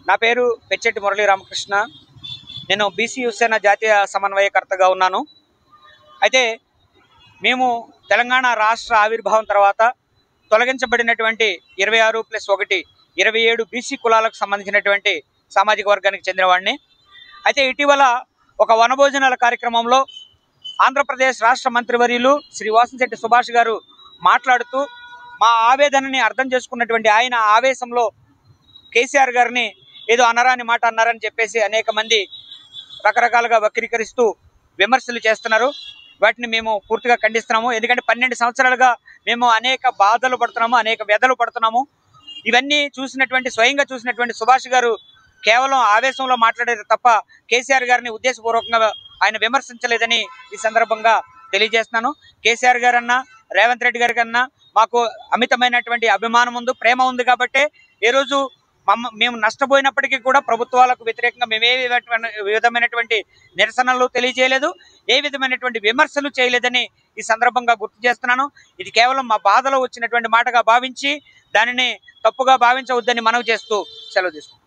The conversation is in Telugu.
నా పేరు పెచ్చెట్టి మురళీ రామకృష్ణ. నేను బీసీ యువసేన జాతీయ సమన్వయకర్తగా ఉన్నాను. అయితే మేము తెలంగాణ రాష్ట్ర ఆవిర్భావం తర్వాత తొలగించబడినటువంటి 26+1 27 బీసీ కులాలకు సంబంధించినటువంటి సామాజిక వర్గానికి చెందిన వాడిని. అయితే ఇటీవల ఒక వనభోజనాల కార్యక్రమంలో ఆంధ్రప్రదేశ్ రాష్ట్ర మంత్రివర్యులు శ్రీ వాసంశెట్టి సుభాష్ గారు మాట్లాడుతూ మా ఆవేదనని అర్థం చేసుకున్నటువంటి ఆయన ఆవేశంలో కేసీఆర్ గారిని ఏదో అనరాని మాట అన్నారని చెప్పేసి అనేక మంది రకరకాలుగా వక్రీకరిస్తూ విమర్శలు చేస్తున్నారు. వాటిని మేము పూర్తిగా ఖండిస్తున్నాము. ఎందుకంటే 12 సంవత్సరాలుగా మేము అనేక బాధలు పడుతున్నాము, అనేక వ్యధలు పడుతున్నాము. ఇవన్నీ స్వయంగా చూసినటువంటి సుభాష్ గారు కేవలం ఆవేశంలో మాట్లాడారు తప్ప కేసీఆర్ గారిని ఉద్దేశపూర్వకంగా ఆయన విమర్శించలేదని ఈ సందర్భంగా తెలియజేస్తున్నాను. కేసీఆర్ గారన్నా రేవంత్ రెడ్డి గారి కన్నా మాకు అమితమైనటువంటి అభిమానం ఉంది, ప్రేమ ఉంది. కాబట్టి ఏ రోజు మేము నష్టపోయినప్పటికీ కూడా ప్రభుత్వాలకు వ్యతిరేకంగా మేము ఏ విధమైనటువంటి నిరసనలు తెలియజేయలేదు, ఏ విధమైనటువంటి విమర్శలు చేయలేదని ఈ సందర్భంగా గుర్తు చేస్తున్నాను. ఇది కేవలం మా బాధలో వచ్చినటువంటి మాటగా భావించి దానిని తప్పుగా భావించవద్దని మనవి చేస్తూ సెలవు తీసుకుంటాను.